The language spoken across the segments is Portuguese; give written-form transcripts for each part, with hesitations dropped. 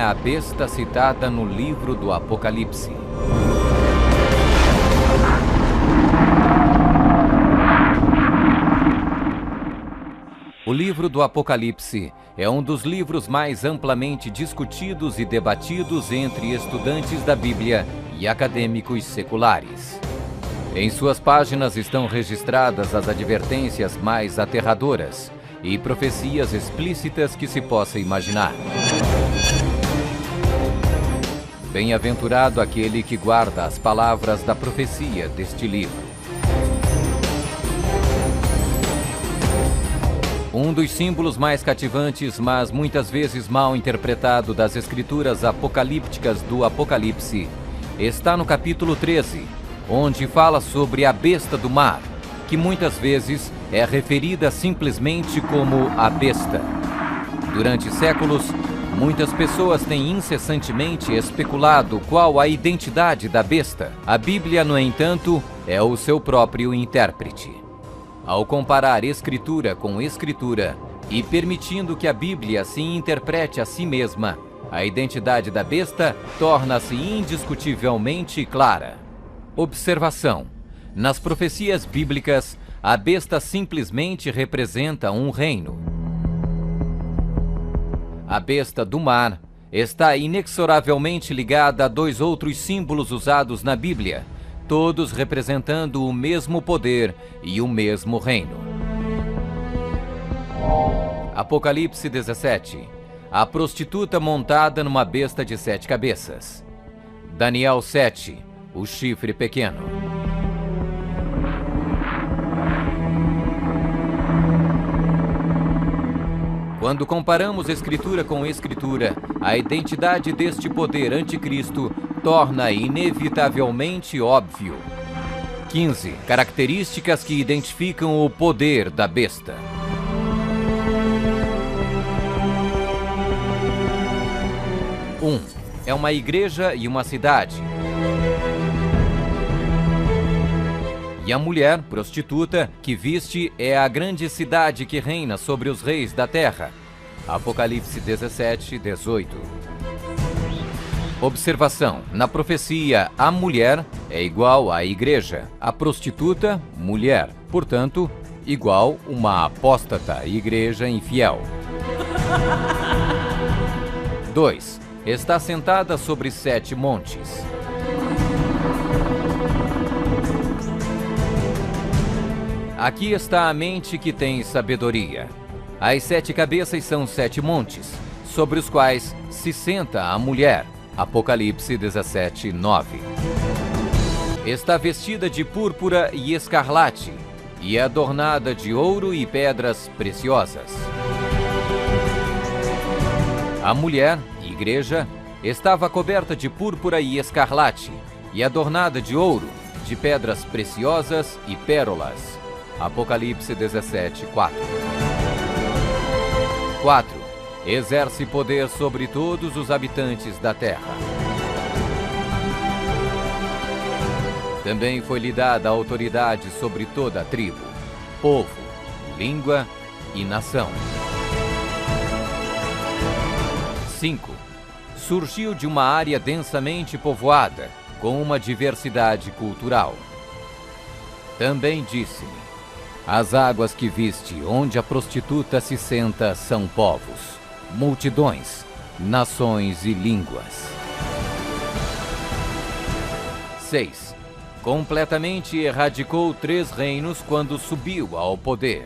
a besta citada no livro do Apocalipse. O livro do Apocalipse é um dos livros mais amplamente discutidos e debatidos entre estudantes da Bíblia e acadêmicos seculares. Em suas páginas estão registradas as advertências mais aterradoras e profecias explícitas que se possa imaginar. Bem-aventurado aquele que guarda as palavras da profecia deste livro. Um dos símbolos mais cativantes, mas muitas vezes mal interpretado das escrituras apocalípticas do Apocalipse, está no capítulo 13, onde fala sobre a besta do mar, que muitas vezes é referida simplesmente como a besta. Durante séculos, muitas pessoas têm incessantemente especulado qual a identidade da besta. A Bíblia, no entanto, é o seu próprio intérprete. Ao comparar Escritura com Escritura e permitindo que a Bíblia se interprete a si mesma, a identidade da besta torna-se indiscutivelmente clara. Observação: nas profecias bíblicas, a besta simplesmente representa um reino. A besta do mar está inexoravelmente ligada a dois outros símbolos usados na Bíblia, todos representando o mesmo poder e o mesmo reino. Apocalipse 17. A prostituta montada numa besta de 7 cabeças. Daniel 7. O chifre pequeno. Quando comparamos Escritura com Escritura, a identidade deste poder anticristo torna inevitavelmente óbvio. 15. Características que identificam o poder da besta. 1. É uma igreja e uma cidade. E a mulher, prostituta, que viste é a grande cidade que reina sobre os reis da terra. Apocalipse 17, 18. Observação: na profecia, a mulher é igual à igreja, a prostituta, mulher, portanto, igual uma apóstata, igreja infiel. 2. Está sentada sobre 7 montes. Aqui está a mente que tem sabedoria. As 7 cabeças são 7 montes, sobre os quais se senta a mulher. Apocalipse 17, 9. Está vestida de púrpura e escarlate, e é adornada de ouro e pedras preciosas. A mulher, igreja, estava coberta de púrpura e escarlate, e adornada de ouro, de pedras preciosas e pérolas. Apocalipse 17, 4. 4. Exerce poder sobre todos os habitantes da terra. Também foi-lhe dada autoridade sobre toda a tribo, povo, língua e nação. 5. Surgiu de uma área densamente povoada, com uma diversidade cultural. Também disse-me: as águas que viste, onde a prostituta se senta, são povos, multidões, nações e línguas. 6. Completamente erradicou 3 reinos quando subiu ao poder.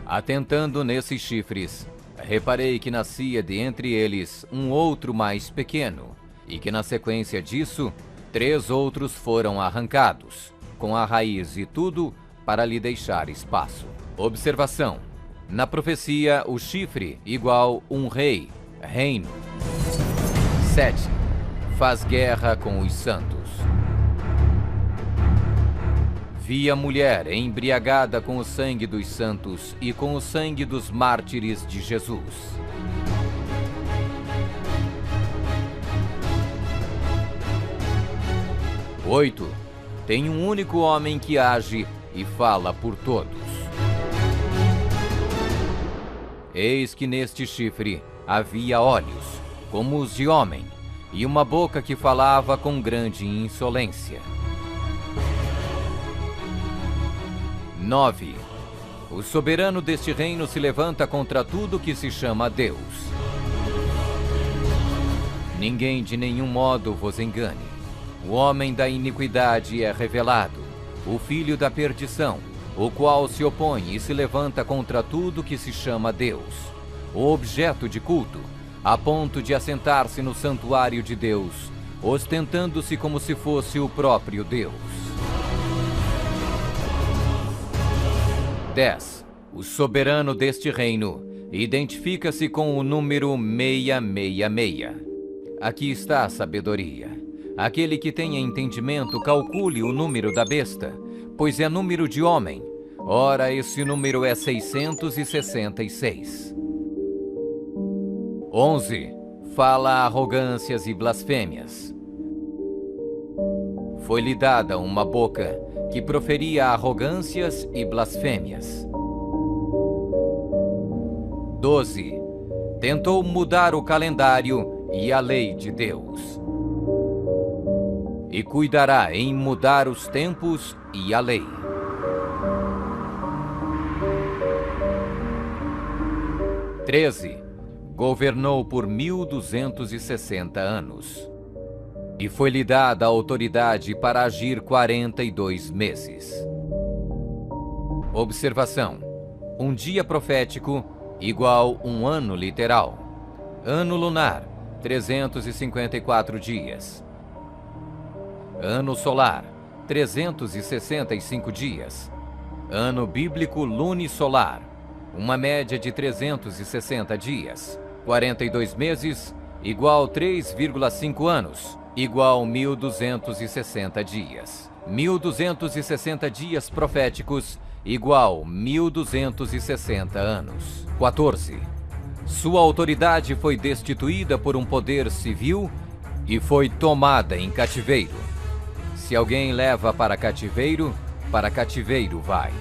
Atentando nesses chifres, reparei que nascia de entre eles um outro mais pequeno, e que na sequência disso, 3 outros foram arrancados, com a raiz e tudo, para lhe deixar espaço. Observação: na profecia, o chifre igual um rei, reino. 7. Faz guerra com os santos. Vi a mulher embriagada com o sangue dos santos e com o sangue dos mártires de Jesus. 8. Tem um único homem que age e fala por todos. Eis que neste chifre havia olhos, como os de homem, e uma boca que falava com grande insolência. 9. O soberano deste reino se levanta contra tudo que se chama Deus. Ninguém de nenhum modo vos engane. O homem da iniquidade é revelado, o filho da perdição, o qual se opõe e se levanta contra tudo que se chama Deus, o objeto de culto, a ponto de assentar-se no santuário de Deus, ostentando-se como se fosse o próprio Deus. 10. O soberano deste reino identifica-se com o número 666. Aqui está a sabedoria. Aquele que tenha entendimento, calcule o número da besta, pois é número de homem. Ora, esse número é 666. 11. Fala arrogâncias e blasfêmias. Foi-lhe dada uma boca que proferia arrogâncias e blasfêmias. 12. Tentou mudar o calendário e a lei de Deus. E cuidará em mudar os tempos e a lei. 13. Governou por 1260 anos. E foi-lhe dada a autoridade para agir 42 meses. Observação: um dia profético igual um ano literal. Ano lunar, 354 dias. Ano solar, 365 dias. Ano bíblico lunisolar, uma média de 360 dias. 42 meses, igual 3,5 anos, igual 1260 dias. 1260 dias proféticos, igual 1260 anos. 14. Sua autoridade foi destituída por um poder civil e foi tomada em cativeiro. Se alguém leva para cativeiro vai.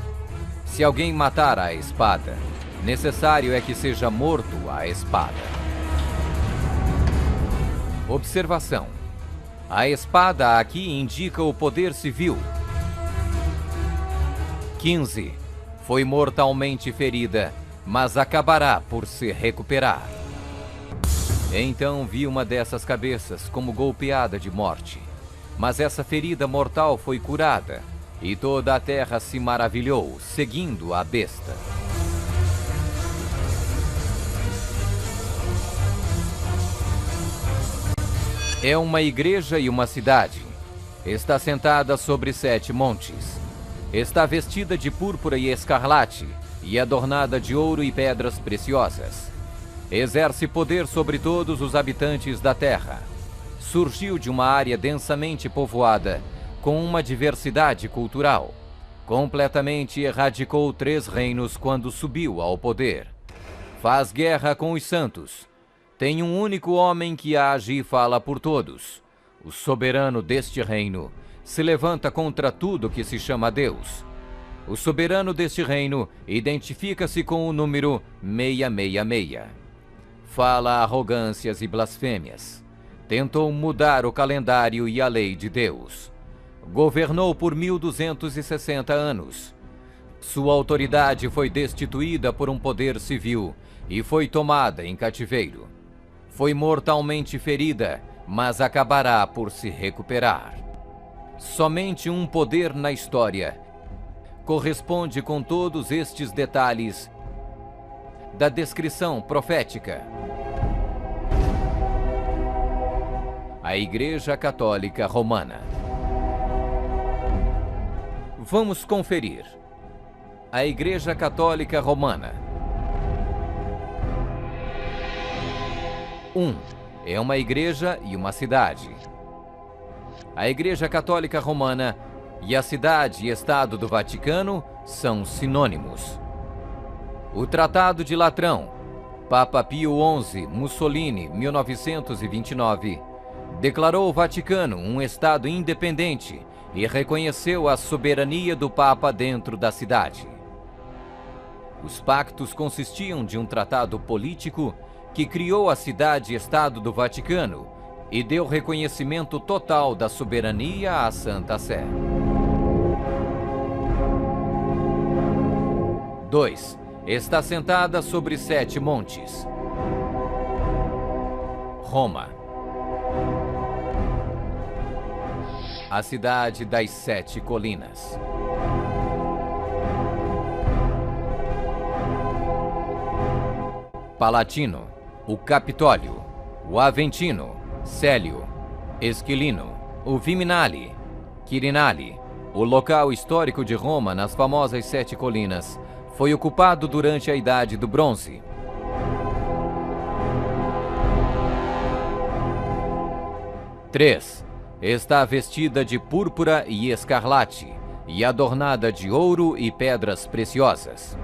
Se alguém matar à espada, necessário é que seja morto à espada. Observação: a espada aqui indica o poder civil. 15. Foi mortalmente ferida, mas acabará por se recuperar. Então vi uma dessas cabeças como golpeada de morte. Mas essa ferida mortal foi curada, e toda a terra se maravilhou, seguindo a besta. É uma igreja e uma cidade. Está sentada sobre 7 montes. Está vestida de púrpura e escarlate, e adornada de ouro e pedras preciosas. Exerce poder sobre todos os habitantes da terra. Surgiu de uma área densamente povoada, com uma diversidade cultural. Completamente erradicou 3 reinos quando subiu ao poder. Faz guerra com os santos. Tem um único homem que age e fala por todos. O soberano deste reino se levanta contra tudo que se chama Deus. O soberano deste reino identifica-se com o número 666. Fala arrogâncias e blasfêmias. Tentou mudar o calendário e a lei de Deus. Governou por 1260 anos. Sua autoridade foi destituída por um poder civil e foi tomada em cativeiro. Foi mortalmente ferida, mas acabará por se recuperar. Somente um poder na história corresponde com todos estes detalhes da descrição profética. A Igreja Católica Romana. Vamos conferir. A Igreja Católica Romana. 1. É uma igreja e uma cidade. A Igreja Católica Romana e a cidade e estado do Vaticano são sinônimos. O Tratado de Latrão, Papa Pio XI, Mussolini, 1929, declarou o Vaticano um estado independente e reconheceu a soberania do Papa dentro da cidade. Os pactos consistiam de um tratado político que criou a cidade-estado do Vaticano e deu reconhecimento total da soberania à Santa Sé. 2. Está sentada sobre 7 montes. Roma. A cidade das 7 colinas. Palatino, o Capitólio, o Aventino, Célio, Esquilino, o Viminale, Quirinale. O local histórico de Roma nas famosas 7 colinas foi ocupado durante a Idade do Bronze. 3. Está vestida de púrpura e escarlate e adornada de ouro e pedras preciosas.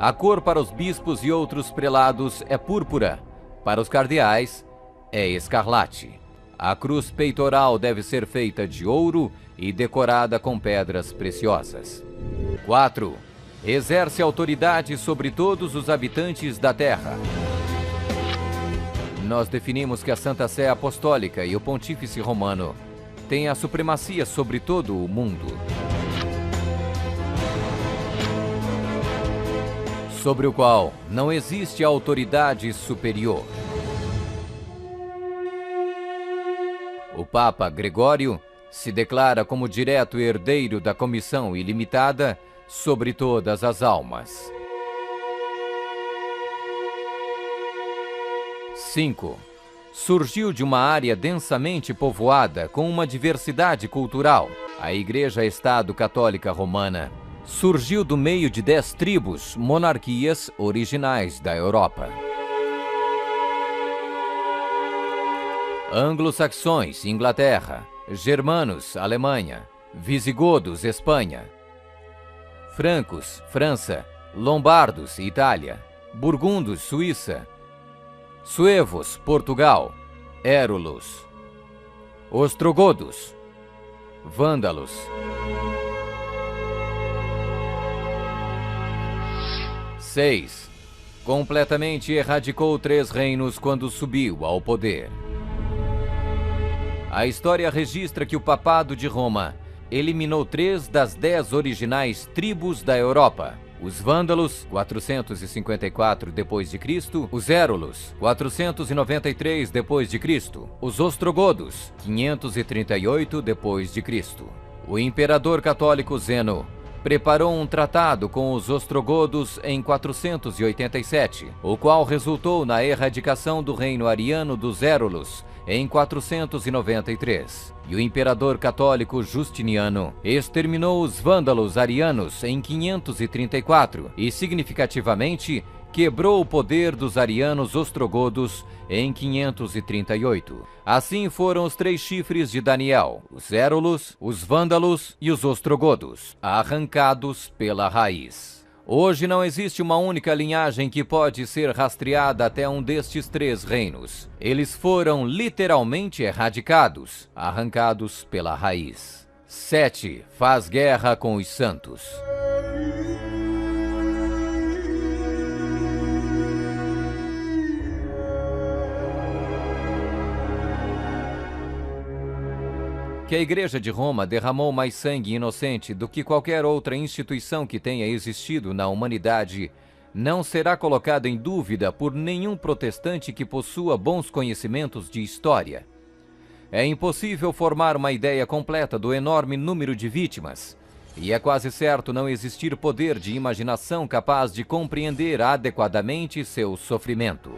A cor para os bispos e outros prelados é púrpura, para os cardeais é escarlate. A cruz peitoral deve ser feita de ouro e decorada com pedras preciosas. 4. Exerce autoridade sobre todos os habitantes da terra. Nós definimos que a Santa Sé Apostólica e o Pontífice Romano têm a supremacia sobre todo o mundo, sobre o qual não existe autoridade superior. O Papa Gregório se declara como direto herdeiro da comissão ilimitada sobre todas as almas. 5. Surgiu de uma área densamente povoada com uma diversidade cultural. A Igreja-Estado Católica Romana surgiu do meio de 10 tribos, monarquias originais da Europa. Anglo-saxões, Inglaterra. Germanos, Alemanha. Visigodos, Espanha. Francos, França. Lombardos, Itália. Burgundos, Suíça. Suevos, Portugal. Érulos. Ostrogodos. Vândalos. 6. Completamente erradicou 3 reinos quando subiu ao poder. A história registra que o Papado de Roma eliminou 3 das 10 originais tribos da Europa. Os Vândalos, 454 d.C., os Érulos, 493 d.C., os Ostrogodos, 538 d.C. O imperador católico Zeno preparou um tratado com os ostrogodos em 487, o qual resultou na erradicação do reino ariano dos Érulos em 493. E o imperador católico Justiniano exterminou os vândalos arianos em 534 e, significativamente, quebrou o poder dos arianos ostrogodos em 538. Assim foram os 3 chifres de Daniel, os Érulos, os Vândalos e os Ostrogodos, arrancados pela raiz. Hoje não existe uma única linhagem que pode ser rastreada até um destes 3 reinos. Eles foram literalmente erradicados, arrancados pela raiz. 7. Faz guerra com os santos. Que a Igreja de Roma derramou mais sangue inocente do que qualquer outra instituição que tenha existido na humanidade não será colocada em dúvida por nenhum protestante que possua bons conhecimentos de história. É impossível formar uma ideia completa do enorme número de vítimas, e é quase certo não existir poder de imaginação capaz de compreender adequadamente seu sofrimento.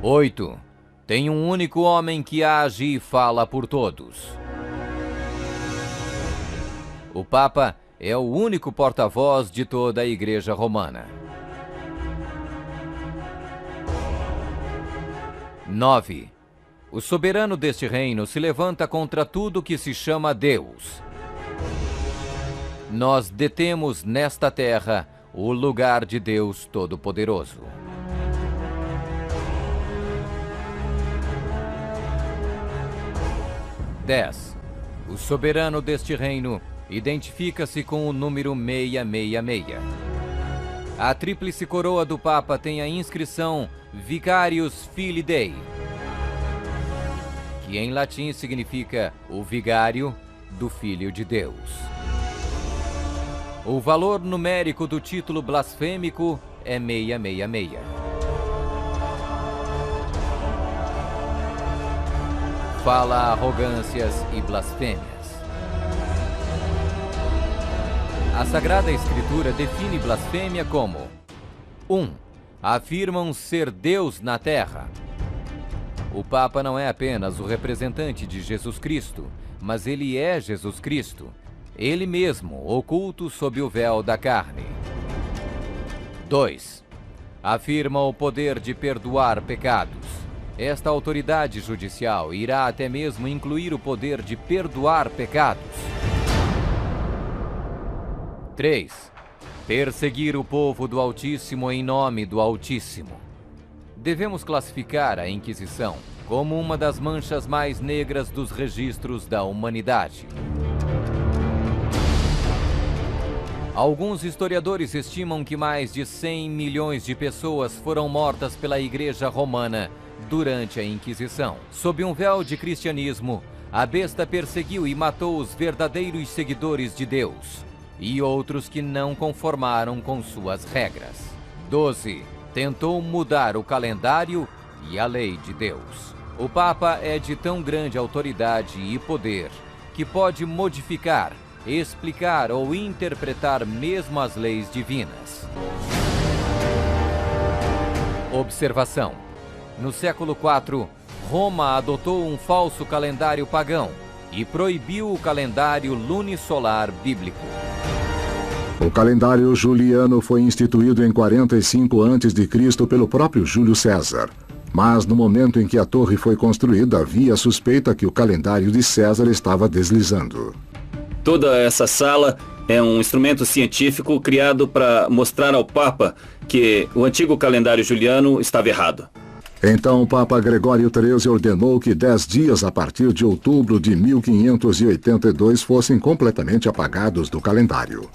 8. Tem um único homem que age e fala por todos. O Papa é o único porta-voz de toda a Igreja Romana. 9. O soberano deste reino se levanta contra tudo que se chama Deus. Nós detemos nesta terra o lugar de Deus Todo-Poderoso. 10. O soberano deste reino identifica-se com o número 666. A tríplice coroa do Papa tem a inscrição Vicarius Filii Dei, que em latim significa o vigário do Filho de Deus. O valor numérico do título blasfêmico é 666. Fala arrogâncias e blasfêmias. A Sagrada Escritura define blasfêmia como 1. Afirmam ser Deus na terra. O Papa não é apenas o representante de Jesus Cristo, mas ele é Jesus Cristo, ele mesmo oculto sob o véu da carne. 2. Afirma o poder de perdoar pecados. Esta autoridade judicial irá até mesmo incluir o poder de perdoar pecados. 3. Perseguir o povo do Altíssimo em nome do Altíssimo. Devemos classificar a Inquisição como uma das manchas mais negras dos registros da humanidade. Alguns historiadores estimam que mais de 100 milhões de pessoas foram mortas pela Igreja Romana durante a Inquisição. Sob um véu de cristianismo, a besta perseguiu e matou os verdadeiros seguidores de Deus e outros que não conformaram com suas regras. 12. Tentou mudar o calendário e a lei de Deus. O Papa é de tão grande autoridade e poder que pode modificar, explicar ou interpretar mesmo as leis divinas. Observação: no século IV, Roma adotou um falso calendário pagão e proibiu o calendário lunisolar bíblico. O calendário juliano foi instituído em 45 a.C. pelo próprio Júlio César. Mas no momento em que a torre foi construída, havia a suspeita que o calendário de César estava deslizando. Toda essa sala é um instrumento científico criado para mostrar ao Papa que o antigo calendário juliano estava errado. Então o Papa Gregório XIII ordenou que 10 dias a partir de outubro de 1582 fossem completamente apagados do calendário.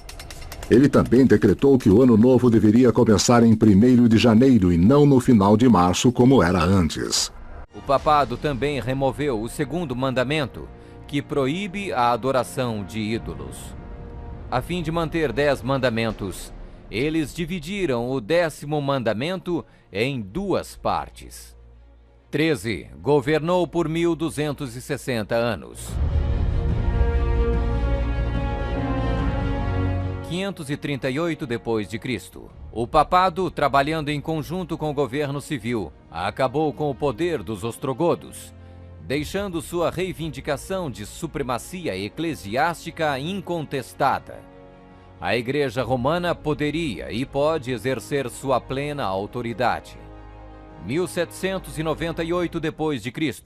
Ele também decretou que o ano novo deveria começar em 1º de janeiro e não no final de março, como era antes. O papado também removeu o 2º mandamento, que proíbe a adoração de ídolos. A fim de manter 10 mandamentos, eles dividiram o 10º mandamento em 2 partes. 13. Governou por 1260 anos. 538 d.C. O papado, trabalhando em conjunto com o governo civil, acabou com o poder dos ostrogodos, deixando sua reivindicação de supremacia eclesiástica incontestada. A Igreja Romana poderia e pode exercer sua plena autoridade. 1798 d.C.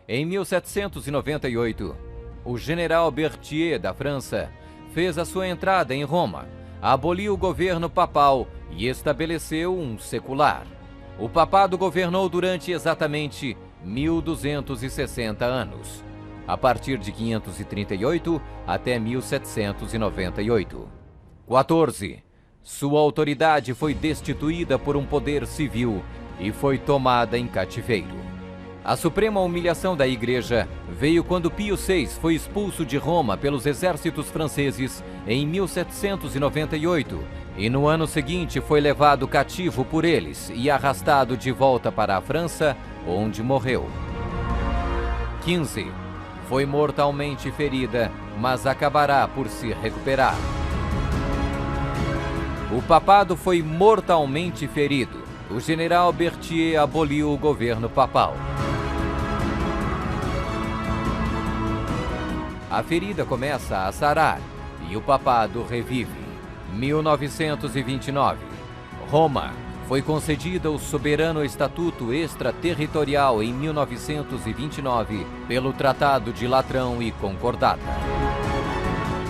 Em 1798, o general Berthier da França fez a sua entrada em Roma, aboliu o governo papal e estabeleceu um secular. O papado governou durante exatamente 1260 anos, a partir de 538 até 1798. 14. Sua autoridade foi destituída por um poder civil e foi tomada em cativeiro. A suprema humilhação da Igreja veio quando Pio VI foi expulso de Roma pelos exércitos franceses em 1798 e no ano seguinte foi levado cativo por eles e arrastado de volta para a França, onde morreu. 15. Foi mortalmente ferida, mas acabará por se recuperar. O papado foi mortalmente ferido. O general Berthier aboliu o governo papal. A ferida começa a sarar e o papado revive. 1929. Roma foi concedida o soberano estatuto extraterritorial em 1929 pelo Tratado de Latrão e Concordata.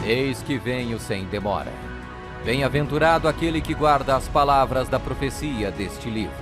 Eis que venho sem demora. Bem-aventurado aquele que guarda as palavras da profecia deste livro.